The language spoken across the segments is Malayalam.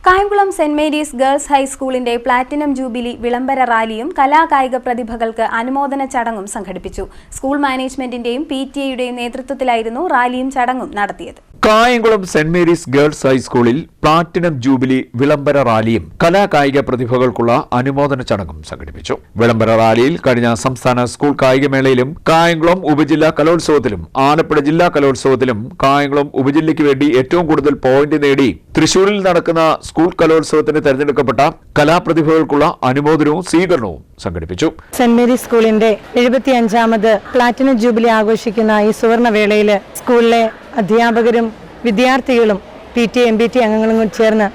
കായംകുളം സെന്റ് മേരീസ് ഗേൾസ് ഹൈസ്കൂളിന്റെ പ്ലാറ്റിനം ജൂബിലി വിളംബര റാലിയും കലാകായിക പ്രതിഭകൾക്ക് അനുമോദന ചടങ്ങും സംഘടിപ്പിച്ചു. സ്കൂൾ മാനേജ്മെന്റിന്റെയും PTA-യുടെയും നേതൃത്വത്തിലായിരുന്നു റാലിയും ചടങ്ങും നടത്തിയത്. കായംകുളം സെന്റ് മേരീസ് ഗേൾസ് ഹൈസ്കൂളിൽ പ്ലാറ്റിനം ജൂബിലി വിളംബര റാലിയും കലാകായിക പ്രതിഭകൾക്കുള്ള അനുമോദന ചടങ്ങും സംഘടിപ്പിച്ചു. വിളംബര റാലിയിൽ കഴിഞ്ഞ സംസ്ഥാന സ്കൂൾ കായികമേളയിലും കായംകുളം ഉപജില്ലാ കലോത്സവത്തിലും ആലപ്പുഴ ജില്ലാ കലോത്സവത്തിലും കായംകുളം ഉപജില്ലയ്ക്ക് വേണ്ടി ഏറ്റവും കൂടുതൽ പോയിന്റ് നേടി തൃശൂരിൽ നടക്കുന്ന സ്കൂൾ കലോത്സവത്തിന് തെരഞ്ഞെടുക്കപ്പെട്ട കലാപ്രതിഭകൾക്കുള്ള അനുമോദനവും സ്വീകരണവും സംഘടിപ്പിച്ചു. സെന്റ് മേരീസ് സ്കൂളിന്റെ 75ാമത് പ്ലാറ്റിനം ജൂബിലി ആഘോഷിക്കുന്ന ഈ സുവർണവേളയിൽ സ്കൂളിലെ അധ്യാപകരും വിദ്യാർത്ഥികളും PTA MPT അംഗങ്ങളും ചേർന്ന്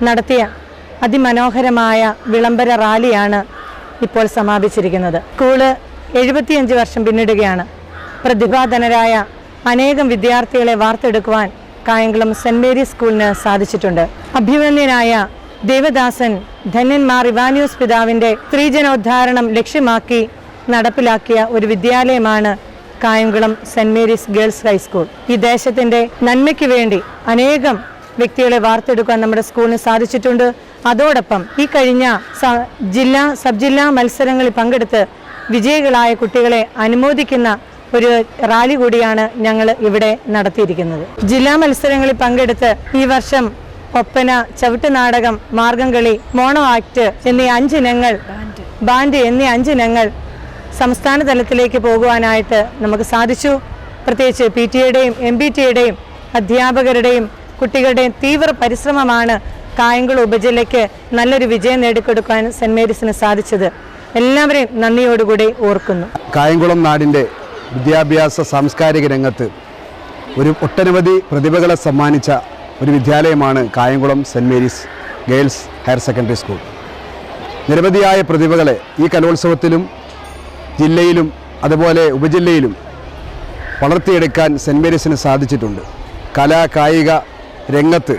നടത്തിയ അതിമനോഹരമായ വിളംബര റാലിയാണ് ഇപ്പോൾ സമാപിച്ചിരിക്കുന്നത്. സ്കൂള് 75 വർഷം പിന്നിടുകയാണ്. പ്രതിഭാധനരായ അനേകം വിദ്യാർത്ഥികളെ വാർത്തെടുക്കുവാൻ കായംകുളം സെന്റ് മേരീസ് സ്കൂളിന് സാധിച്ചിട്ടുണ്ട്. അഭിമന്യനായ ദേവദാസൻ ധന്യന്മാർ ഇവാനിയോസ് പിതാവിന്റെ സ്ത്രീജനോദ്ധാരണം ലക്ഷ്യമാക്കി നടപ്പിലാക്കിയ ഒരു വിദ്യാലയമാണ് Kayamkulam saint Mary's girls high school. ഈ ദേശത്തിന്റെ നന്മയ്ക്ക് വേണ്ടി അനേകം വ്യക്തികളെ വാർത്തെടുക്കാൻ നമ്മുടെ സ്കൂളിന് സാധിച്ചിട്ടുണ്ട്. അതോടൊപ്പം ഈ കഴിഞ്ഞ സബ് ജില്ലാ മത്സരങ്ങളിൽ പങ്കെടുത്ത് വിജയികളായ കുട്ടികളെ അനുമോദിക്കുന്ന ഒരു റാലി കൂടിയാണ് ഞങ്ങൾ ഇവിടെ നടത്തിയിരിക്കുന്നത്. ജില്ലാ മത്സരങ്ങളിൽ പങ്കെടുത്ത് ഈ വർഷം ഒപ്പന, ചവിട്ടുനാടകം, മാർഗംകളി, മോണോ ആക്ട് എന്നീ 5 ഇനങ്ങൾ, ബാൻഡ് എന്നീ 5 ഇനങ്ങൾ സംസ്ഥാന തലത്തിലേക്ക് പോകുവാനായിട്ട് നമുക്ക് സാധിച്ചു. പ്രത്യേകിച്ച് PTA-യുടെയും MPT-യുടെയും അധ്യാപകരുടെയും കുട്ടികളുടെയും തീവ്ര പരിശ്രമമാണ് കായംകുളം ഉപജില്ലയ്ക്ക് നല്ലൊരു വിജയം നേടിക്കൊടുക്കാൻ സെന്റ് മേരീസിന് സാധിച്ചത്. എല്ലാവരെയും നന്ദിയോടുകൂടി ഓർക്കുന്നു. കായംകുളം നാടിൻ്റെ വിദ്യാഭ്യാസ സാംസ്കാരിക രംഗത്ത് ഒട്ടനവധി പ്രതിഭകളെ സമ്മാനിച്ച ഒരു വിദ്യാലയമാണ് Kayamkulam saint Mary's girls higher secondary school. നിരവധിയായ പ്രതിഭകളെ ഈ കലോത്സവത്തിലും ജില്ലയിലും അതുപോലെ ഉപജില്ലയിലും വളർത്തിയെടുക്കാൻ സെന്റ് മേരീസിന് സാധിച്ചിട്ടുണ്ട്. കലാകായിക രംഗത്ത്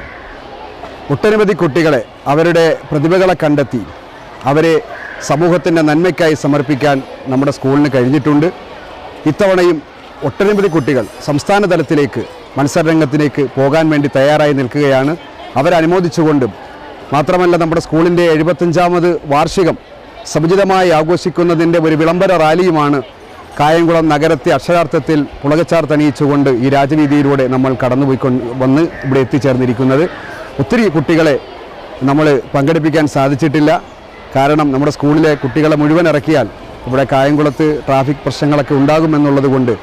ഒട്ടനവധി കുട്ടികളെ അവരുടെ പ്രതിഭകളെ കണ്ടെത്തി അവരെ സമൂഹത്തിൻ്റെ നന്മയ്ക്കായി സമർപ്പിക്കാൻ നമ്മുടെ സ്കൂളിന് കഴിഞ്ഞിട്ടുണ്ട്. ഇത്തവണയും ഒട്ടനവധി കുട്ടികൾ സംസ്ഥാന തലത്തിലേക്ക് മത്സരരംഗത്തിലേക്ക് പോകാൻ വേണ്ടി തയ്യാറായി നിൽക്കുകയാണ്. അവരെ അനുമോദിച്ചുകൊണ്ടും മാത്രമല്ല നമ്മുടെ സ്കൂളിൻ്റെ 75ാമത് വാർഷികം സമുചിതമായി ആഘോഷിക്കുന്നതിൻ്റെ ഒരു വിളംബര റാലിയുമാണ് കായംകുളം നഗരത്തെ അക്ഷരാർത്ഥത്തിൽ പുളകച്ചാർത്തണിയിച്ചുകൊണ്ട് ഈ രാജവീതിയിലൂടെ നമ്മൾ വന്ന് ഇവിടെ എത്തിച്ചേർന്നിരിക്കുന്നത്. ഒത്തിരി കുട്ടികളെ നമ്മൾ പങ്കെടുപ്പിക്കാൻ സാധിച്ചിട്ടില്ല. കാരണം നമ്മുടെ സ്കൂളിലെ കുട്ടികളെ മുഴുവൻ ഇറക്കിയാൽ ഇവിടെ കായംകുളത്ത് ട്രാഫിക് പ്രശ്നങ്ങളൊക്കെ ഉണ്ടാകുമെന്നുള്ളത് കൊണ്ട്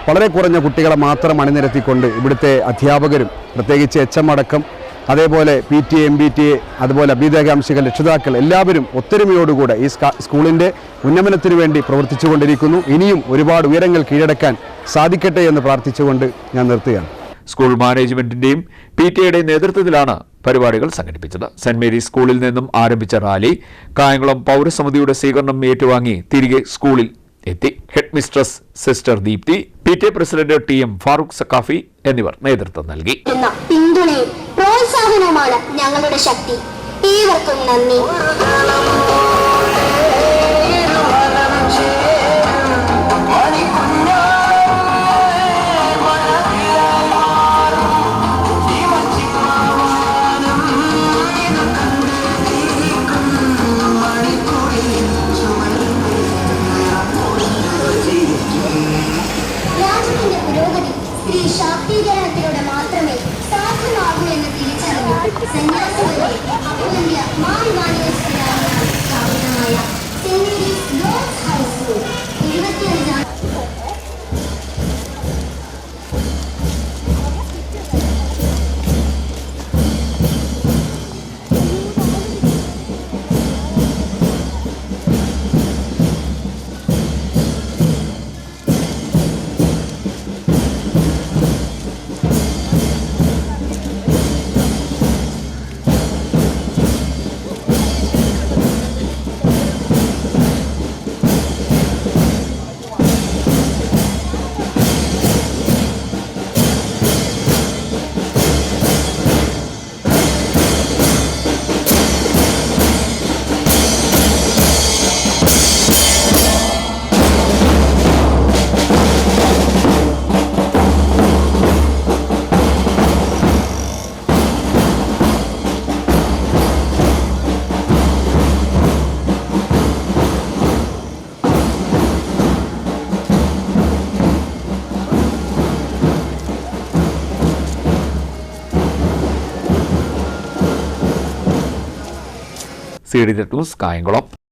വളരെ കുറഞ്ഞ കുട്ടികളെ മാത്രം അണിനിരത്തിക്കൊണ്ട് ഇവിടുത്തെ അധ്യാപകരും പ്രത്യേകിച്ച് HM അടക്കം അതേപോലെ PTA MPTA അതുപോലെ അഭ്യുദയകാംക്ഷികൾ രക്ഷിതാക്കൾ എല്ലാവരും ഒത്തൊരുമയോടുകൂടെ ഈ സ്കൂളിൻ്റെ ഉന്നമനത്തിനു വേണ്ടി പ്രവർത്തിച്ചുകൊണ്ടിരിക്കുന്നു. ഇനിയും ഒരുപാട് ഉയരങ്ങൾ കീഴടക്കാൻ സാധിക്കട്ടെ എന്ന് പ്രാർത്ഥിച്ചുകൊണ്ട് ഞാൻ നിർത്തുകയാണ്. സ്കൂൾ മാനേജ്മെന്റിന്റെയും PTA-യുടെയും നേതൃത്വത്തിലാണ് പരിപാടികൾ സംഘടിപ്പിച്ചത്. സെന്റ് മേരീസ് സ്കൂളിൽ നിന്നും ആരംഭിച്ച റാലി കായംകുളം പൗരസമിതിയുടെ സ്വീകരണം ഏറ്റുവാങ്ങി തിരികെ സ്കൂളിൽ എത്തി. Headmistress sister Deepthi, PTA president TM Farooq Saqafi എന്നിവർ നേതൃത്വം നൽകി. പിന്തുണയും പ്രോത്സാഹനവുമാണ് ഞങ്ങളുടെ ശക്തി. ഏവർക്കും നന്ദി. സ്ത്രീ ശാക്തീകരണത്തിലൂടെ മാത്രമേ സാധ്യമാകൂ എന്ന് തിരിച്ചറിഞ്ഞു സന്യാസികളുടെ അഭിനന്ദ മാ ഇവാനിയോസ് പിതാവിനെ CD ന്യൂസ് കായംകുളം.